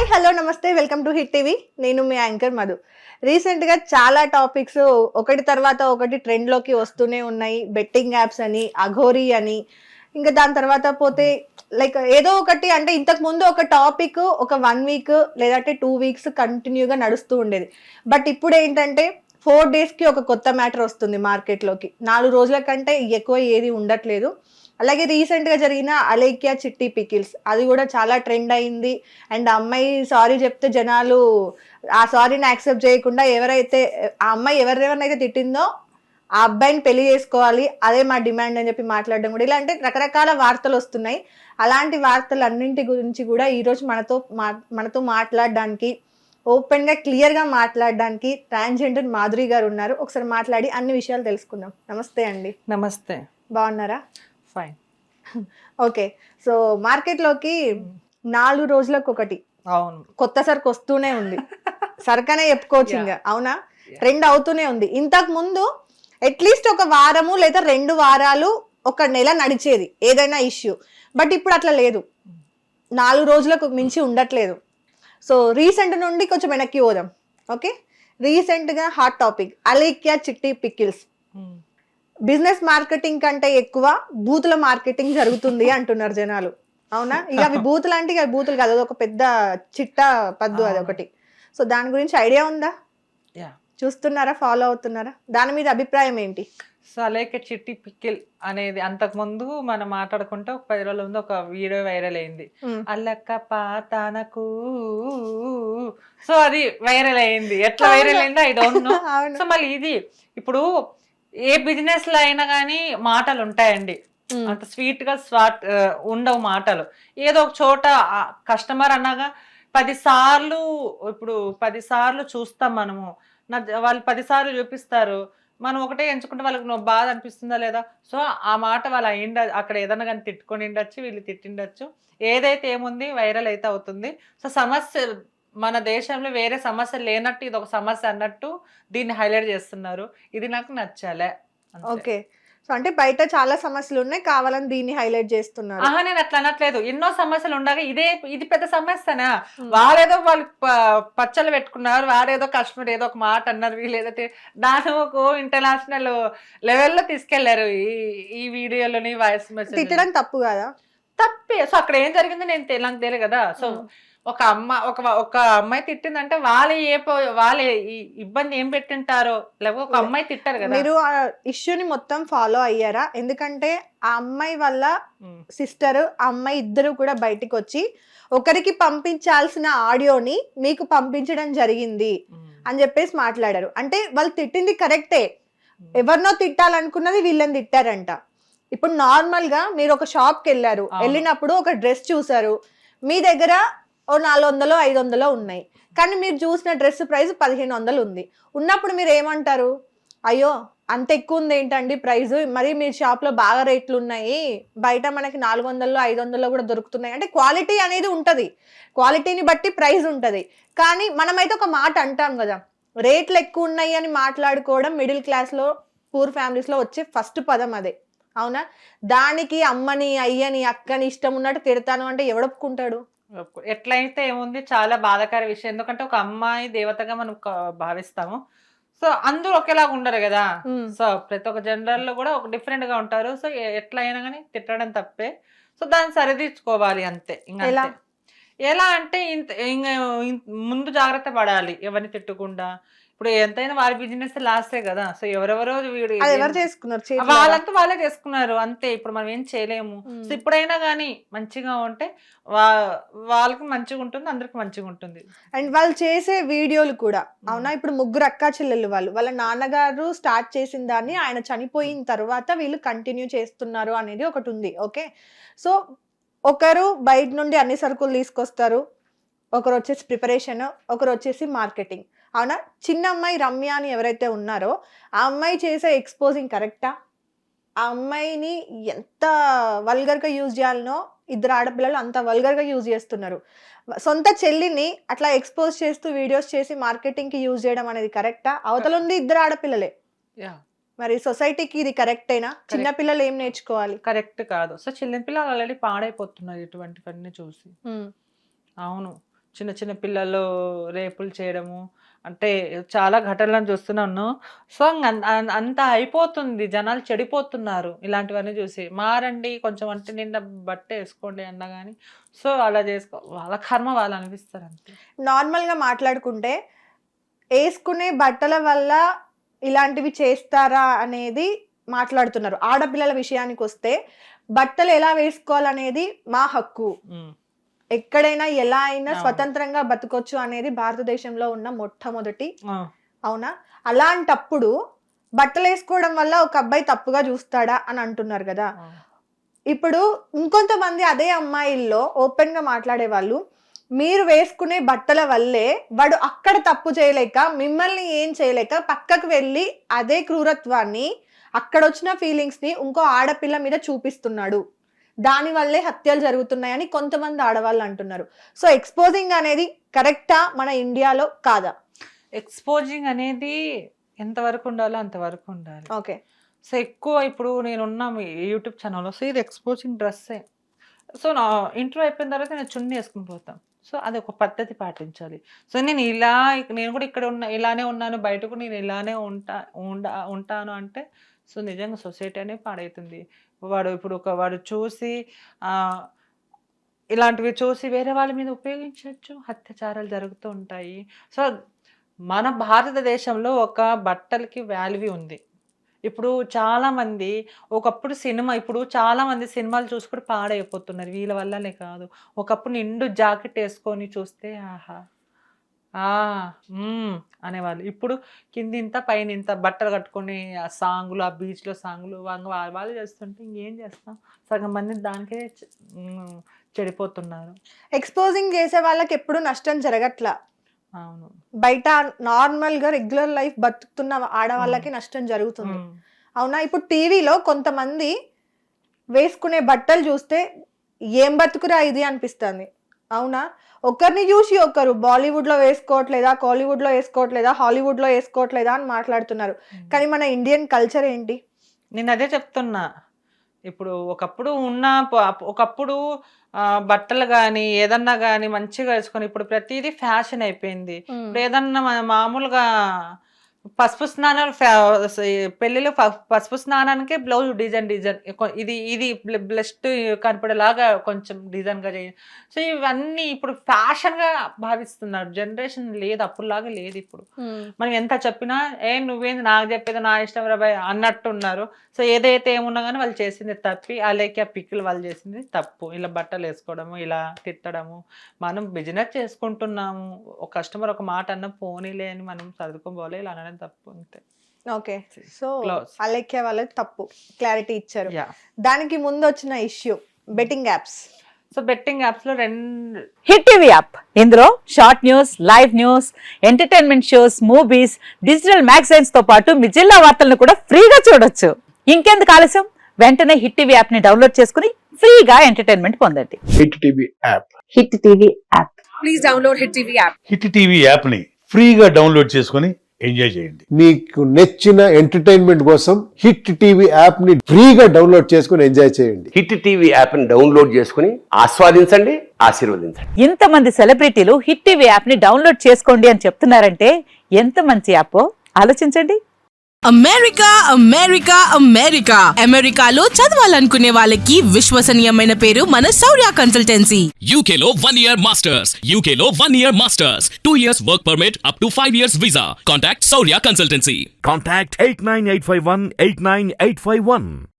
Hi hello నమస్తే welcome to hit TV. నేను మీ anchor Madhu. రీసెంట్గా చాలా టాపిక్స్ ఒకటి తర్వాత ఒకటి ట్రెండ్లోకి వస్తూనే ఉన్నాయి. బెట్టింగ్ యాప్స్ అని, అఘోరీ అని, ఇంకా దాని తర్వాత పోతే లైక్ ఏదో ఒకటి, అంటే ఇంతకు ముందు ఒక టాపిక్ ఒక 1 వీక్ లేదంటే 2 వీక్స్ కంటిన్యూగా నడుస్తూ ఉండేది. బట్ ఇప్పుడు ఏంటంటే 4 డేస్కి ఒక కొత్త మ్యాటర్ వస్తుంది మార్కెట్లోకి. 4 రోజుల కంటే ఎక్కువ ఏది ఉండట్లేదు. అలాగే రీసెంట్గా జరిగిన అలేఖ్య చిట్టి పికిల్స్ అది కూడా చాలా ట్రెండ్ అయింది. అండ్ ఆ అమ్మాయి సారీ చెప్తే జనాలు ఆ సారీని యాక్సెప్ట్ చేయకుండా ఆ అమ్మాయి ఎవరెవరినైతే తిట్టిందో ఆ అబ్బాయిని పెళ్లి చేసుకోవాలి, అదే మా డిమాండ్ అని చెప్పి మాట్లాడడం కూడా, ఇలా అంటే రకరకాల వార్తలు వస్తున్నాయి. అలాంటి వార్తలు అన్నింటి గురించి కూడా ఈరోజు మనతో మాట్లాడడానికి, ఓపెన్గా క్లియర్గా మాట్లాడడానికి ట్రాన్స్జెండర్ మాధురి గారు ఉన్నారు. ఒకసారి మాట్లాడి అన్ని విషయాలు తెలుసుకుందాం. నమస్తే అండి. నమస్తే. బాగున్నారా? ఫైన్. ఓకే. సో మార్కెట్లోకి 4 రోజులకు ఒకటి అవును, కొత్త సరుకు వస్తూనే ఉంది. సరుకనే చెప్పుకోవచ్చు ఇంకా, అవునా? ట్రెండ్ అవుతూనే ఉంది. ఇంతకు ముందు అట్లీస్ట్ ఒక వారము లేదా 2 వారాలు, ఒక నెల నడిచేది ఏదైనా ఇష్యూ. బట్ ఇప్పుడు అట్లా లేదు, 4 రోజులకు మించి ఉండట్లేదు. సో రీసెంట్ నుండి కొంచెం వెనక్కి పోదాం. ఓకే, రీసెంట్గా హాట్ టాపిక్ అలేఖ్య చిట్టి పికిల్స్. బిజినెస్ మార్కెటింగ్ కంటే ఎక్కువ బూతుల మార్కెటింగ్ జరుగుతుంది అంటున్నారు జనాలు, అవునా? ఇక అవి బూతులు అంటే ఇక బూతులు కాదు, అది ఒక పెద్ద చిట్టా పద్దు, అది ఒకటి. సో దాని గురించి ఐడియా ఉందా? చూస్తున్నారా? ఫాలో అవుతున్నారా? దాని మీద అభిప్రాయం ఏంటి? సో అలేఖ్య చిట్టి పికిల్ అనేది అంతకుముందు మనం మాట్లాడుకుంటే ఒక 10 రోజుల ముందు ఒక వీడియో వైరల్ అయింది. అల్లక్క పాతనకు, సో అది వైరల్ అయింది. ఎట్లా వైరల్ అయిందో ఐ డోంట్ నో. సో మళ్ళీ ఇది ఇప్పుడు ఏ బిజినెస్ లో అయినా కానీ మాటలు ఉంటాయండి. అంత స్వీట్ గా ఉండవు మాటలు. ఏదో ఒక చోట కస్టమర్ అన్నాగా 10 సార్లు, ఇప్పుడు 10 సార్లు చూస్తాం మనము, వాళ్ళు 10 సార్లు చూపిస్తారు, మనం ఒకటే ఎంచుకుంటే వాళ్ళకి నువ్వు బాధ అనిపిస్తుందా లేదా? సో ఆ మాట వాళ్ళు అక్కడ ఏదన్నా కానీ తిట్టుకొని ఉండొచ్చు, వీళ్ళు తిట్టిండొచ్చు, ఏదైతే ఏముంది వైరల్ అయితే అవుతుంది. సో సమస్య మన దేశంలో వేరే సమస్య లేనట్టు ఇది ఒక సమస్య అన్నట్టు దీన్ని హైలైట్ చేస్తున్నారు. ఇది నాకు నచ్చాలే. ఓకే. సో అంటే బయట చాలా సమస్యలు ఉన్నాయి, కావాలని దీన్ని హైలైట్ చేస్తున్నారు. నేను అట్లా అనట్లేదు. ఎన్నో సమస్యలు ఉండగా ఇది పెద్ద సమస్యనా? వాళ్ళేదో వాళ్ళు పచ్చళ్ళు పెట్టుకున్నారు, వారేదో కస్టమర్ ఏదో ఒక మాట అన్నారు, వీళ్ళు ఏదో దాని ఒక ఇంటర్నేషనల్ లెవెల్లో తీసుకెళ్లారు ఈ వీడియోలోని వాయిస్ మెసేజ్. తిట్టడం తప్పు కదా? తప్పే. సో అక్కడ ఏం జరిగిందో నాకు తెలియదు కదా. సో ఒక అమ్మాయి తిట్టిందంటే వాళ్ళే ఇబ్బంది ఏం పెట్టింటారో, లేకపోతే ఒక అమ్మాయి తిట్టారు కదా. మీరు ఆ ఇష్యూని మొత్తం ఫాలో అయ్యారా? ఎందుకంటే ఆ అమ్మాయి వాళ్ళ సిస్టర్, ఆ అమ్మాయి ఇద్దరు కూడా బయటికి వచ్చి ఒకరికి పంపించాల్సిన ఆడియోని మీకు పంపించడం జరిగింది అని చెప్పేసి మాట్లాడారు. అంటే వాళ్ళు తిట్టింది కరెక్టే, ఎవరినో తిట్టాలనుకున్నది వీళ్ళని తిట్టారంట. ఇప్పుడు నార్మల్ గా మీరు ఒక షాప్కి వెళ్ళారు, వెళ్ళినప్పుడు ఒక డ్రెస్ చూసారు, మీ దగ్గర 400 500 ఉన్నాయి, కానీ మీరు చూసిన డ్రెస్ ప్రైస్ 1500 ఉంది. ఉన్నప్పుడు మీరు ఏమంటారు? అయ్యో అంత ఎక్కువ ఉంది ఏంటండి ప్రైస్, మరి మీ షాప్లో బాగా రేట్లు ఉన్నాయి, బయట మనకి 400 500 కూడా దొరుకుతున్నాయి. అంటే క్వాలిటీ అనేది ఉంటుంది, క్వాలిటీని బట్టి ప్రైస్ ఉంటుంది. కానీ మనమైతే ఒక మాట అంటాం కదా, రేట్లు ఎక్కువ ఉన్నాయి అని మాట్లాడుకోవడం మిడిల్ క్లాస్లో, పూర్ ఫ్యామిలీస్లో వచ్చే ఫస్ట్ పదం అదే, అవునా? దానికి అమ్మని అయ్యని అక్కని ఇష్టం ఉన్నట్టు తిడతాను అంటే ఎవడొప్పుకుంటాడు? ఎట్లయితే ఏముంది, చాలా బాధాకర విషయం. ఎందుకంటే ఒక అమ్మాయి దేవతగా మనం భావిస్తాము. సో అందరూ ఒకేలాగా ఉండరు కదా. సో ప్రతి ఒక్క జనరల్ లో కూడా ఒక డిఫరెంట్ గా ఉంటారు. సో ఎట్లా అయినా కానీ తిట్టడం తప్పే. సో దాన్ని సరిదిద్దుకోవాలి అంతే. ఇంకా ఎలా అంటే ముందు జాగ్రత్త పడాలి, ఎవరిని తిట్టకుండా. ఇప్పుడు ఎంతైనా వారి బిజినెస్ లాస్టే కదా. సో ఎవరెవరో వాళ్ళంతా వాళ్ళే చేసుకున్నారు అంతే. ఇప్పుడు మనం ఏం చేయలేము. సో ఇప్పుడైనా కానీ మంచిగా ఉంటే వాళ్ళకి మంచిగా ఉంటుంది, అందరికి మంచిగా ఉంటుంది. అండ్ వాళ్ళు చేసే వీడియోలు కూడా, అవునా? ఇప్పుడు 3 అక్కా చెల్లెళ్ళు, వాళ్ళ నాన్నగారు స్టార్ట్ చేసిన దాన్ని ఆయన చనిపోయిన తర్వాత వీళ్ళు కంటిన్యూ చేస్తున్నారు అనేది ఒకటి ఉంది. ఓకే, సో ఒకరు బయట నుండి అన్ని సరుకులు తీసుకొస్తారు, ఒకరు వచ్చేసి ప్రిపరేషన్, ఒకరు వచ్చేసి మార్కెటింగ్, అవునా? చిన్న అమ్మాయి రమ్య అని ఎవరైతే ఉన్నారో ఆ అమ్మాయి చేసే ఎక్స్పోజింగ్ కరెక్టా? ఆ అమ్మాయిని ఎంత వల్గర్గా యూజ్ చేయాలనో 2 ఆడపిల్లలు అంత వల్గర్గా యూజ్ చేస్తున్నారు. సొంత చెల్లిని అట్లా ఎక్స్పోజ్ చేస్తూ వీడియోస్ చేసి మార్కెటింగ్కి యూజ్ చేయడం అనేది కరెక్టా? అవతల ఉంది 2 ఆడపిల్లలే. మరి సొసైటీకి ఇది కరెక్టేనా? చిన్నపిల్లలు ఏం నేర్చుకోవాలి? కరెక్ట్ కాదు. సో చిన్నపిల్లలు ఆల్రెడీ పాడైపోతున్నారు ఇటువంటివన్నీ చూసి. అవును. చిన్న చిన్న పిల్లలు రేపులు చేయడము, అంటే చాలా ఘటనలను చూస్తున్నాను. సో అంత అయిపోతుంది, జనాలు చెడిపోతున్నారు ఇలాంటివన్నీ చూసి. మారండి కొంచెం, అంటే నిన్న బట్ట వేసుకోండి అన్నా కానీ, సో అలా చేసుకో, వాళ్ళ కర్మ వాళ్ళు అనిపిస్తారు అంతే. నార్మల్గా మాట్లాడుకుంటే వేసుకునే బట్టల వల్ల ఇలాంటివి చేస్తారా అనేది మాట్లాడుతున్నారు. ఆడపిల్లల విషయానికి వస్తే బట్టలు ఎలా వేసుకోవాలనేది మా హక్కు, ఎక్కడైనా ఎలా అయినా స్వతంత్రంగా బతకొచ్చు అనేది భారతదేశంలో ఉన్న మొట్టమొదటి, అవునా? అలాంటప్పుడు బట్టలు వేసుకోవడం వల్ల ఒక అబ్బాయి తప్పుగా చూస్తాడా అని అంటున్నారు కదా. ఇప్పుడు ఇంకొంతమంది అదే అమ్మాయిల్లో ఓపెన్ గా మాట్లాడే వాళ్ళు, మీరు వేసుకునే బట్టల వల్లే వాడు అక్కడ తప్పు చేయలేక మిమ్మల్ని ఏం చేయలేక పక్కకు వెళ్ళి అదే క్రూరత్వాన్ని, అక్కడ వచ్చిన ఫీలింగ్స్ ని ఇంకో ఆడపిల్ల మీద చూపిస్తున్నాడు, దాని వల్లే హత్యలు జరుగుతున్నాయని కొంతమంది ఆడవాళ్ళు అంటున్నారు. సో ఎక్స్పోజింగ్ అనేది కరెక్టా మన ఇండియాలో కాదా? ఎక్స్పోజింగ్ అనేది ఎంతవరకు ఉండాలో అంతవరకు ఉండాలి. ఓకే. సో ఎక్కువ ఇప్పుడు నేనున్న యూట్యూబ్ ఛానల్లో, సో ఇది ఎక్స్పోజింగ్ డ్రెస్సే. సో నా ఇంటర్వ్యూ అయిపోయిన తర్వాత నేను చున్నీ వేసుకుని పోతాం. సో అది ఒక పద్ధతి పాటించాలి. సో నేను కూడా ఇక్కడ ఇలానే ఉన్నాను, బయటకు నేను ఇలానే ఉంటాను అంటే, సో నిజంగా సొసైటీ అనేది పాడవుతుంది. వాడు చూసి ఇలాంటివి చూసి వేరే వాళ్ళ మీద ఉపయోగించవచ్చు, అత్యాచారాలు జరుగుతూ ఉంటాయి. సో మన భారతదేశంలో ఒక బట్టలకి వాల్యూ ఉంది. ఇప్పుడు చాలామంది ఇప్పుడు చాలామంది సినిమాలు చూసి కూడా పాడైపోతున్నారు, వీళ్ళ వల్లనే కాదు. ఒకప్పుడు నిండు జాకెట్ వేసుకొని చూస్తే ఆహా అనేవాళ్ళు. ఇప్పుడు కిందింత పైనింత బట్టలు కట్టుకొని ఆ సాంగులు, ఆ బీచ్లో సాంగులు వాళ్ళు చేస్తుంటే ఇంకేం చేస్తాం, సగం మంది దానికే చెడిపోతున్నారు. ఎక్స్పోజింగ్ చేసే వాళ్ళకి ఎప్పుడు నష్టం జరగట్లా. అవును, బయట నార్మల్ గా రెగ్యులర్ లైఫ్ బతుకుతున్న ఆడవాళ్ళకి నష్టం జరుగుతుంది, అవునా? ఇప్పుడు టీవీలో కొంతమంది వేసుకునే బట్టలు చూస్తే ఏం బతుకురా ఇది అనిపిస్తుంది, అవునా? ఒకరిని చూసి ఒకరు బాలీవుడ్ లో వేసుకోవట్లేదా, కాలీవుడ్ లో వేసుకోవట్లేదా, హాలీవుడ్ లో వేసుకోవట్లేదా అని మాట్లాడుతున్నారు. కానీ మన ఇండియన్ కల్చర్ ఏంటి? నేను అదే చెప్తున్నా. ఇప్పుడు ఒకప్పుడు బట్టలు కానీ ఏదన్నా కానీ మంచిగా వేసుకొని, ఇప్పుడు ప్రతిదీ ఫ్యాషన్ అయిపోయింది. ఇప్పుడు ఏదన్నా మామూలుగా పసుపు స్నానాలు, పెళ్లిలో పసుపు స్నానానికే బ్లౌజ్ డిజైన్ ఇది బ్లెస్ట్ కనపడేలాగా కొంచెం డిజైన్ గా చేయాలి. సో ఇవన్నీ ఇప్పుడు ఫ్యాషన్ గా భావిస్తున్నారు. జనరేషన్ లేదు, అప్పుడులాగా లేదు. ఇప్పుడు మనం ఎంత చెప్పినా నువ్వేంది నాకు చెప్పేది, నా ఇష్టం రాబాయ్ అన్నట్టున్నారు. సో ఏదైతే ఏమున్నా కానీ వాళ్ళు చేసింది తప్పి, అలాగే పిక్కులు వాళ్ళు చేసింది తప్పు. ఇలా బట్టలు వేసుకోవడము, ఇలా తిట్టడము. మనం బిజినెస్ చేసుకుంటున్నాము, ఒక కస్టమర్ ఒక మాట అన్న పోనీలే అని మనం చదువుకోబోలే, ఇలా అనడం తప్పు అంతే. ఓకే, సో అలెక్య వాళ్ళకి తప్పు క్లారిటీ ఇచ్చారు. దానికి ముందు వచ్చిన issue betting apps. So betting apps లో హిట్ టీవీ యాప్, ఇందులో short news, live news, entertainment shows, movies, digital magazines తో పాటు మీ జిల్లా వార్తలను కూడా ఫ్రీగా చూడొచ్చు. ఇంకెందుకు ఆలస్యం, వెంటనే హిట్ టీవీ యాప్ ని డౌన్లోడ్ చేసుకుని ఫ్రీగా ఎంటర్టైన్మెంట్ పొందండి. Hit TV app. Hit TV app. Please download hit TV app. Hit TV app ని ఫ్రీగా డౌన్లోడ్ చేసుకుని ఎంజాయ్ చేయండి. మీకు నచ్చిన ఎంటర్టైన్మెంట్ కోసం హిట్ టీవీ యాప్ ని ఫ్రీగా డౌన్లోడ్ చేసుకుని ఎంజాయ్ చేయండి. హిట్ టీవీ యాప్ ని డౌన్లోడ్ చేసుకుని ఆస్వాదించండి, ఆశీర్వదించండి. ఇంతమంది సెలబ్రిటీలు హిట్ టీవీ యాప్ ని డౌన్లోడ్ చేసుకోండి అని చెప్తున్నారంటే ఎంత మంచి యాప్ ఆలోచించండి. అమెరికా అమెరికా అమెరికా అమెరికాలో చదవాలనుకునే వాళ్ళకి విశ్వసనీయమైన పేరు మన శౌర్య కన్సల్టెన్సీ. UK లో 1 year masters. UK లో 1 year masters. 2 years work permit up to 5 years visa. Contact Saurya Consultancy. Contact 89851 89851.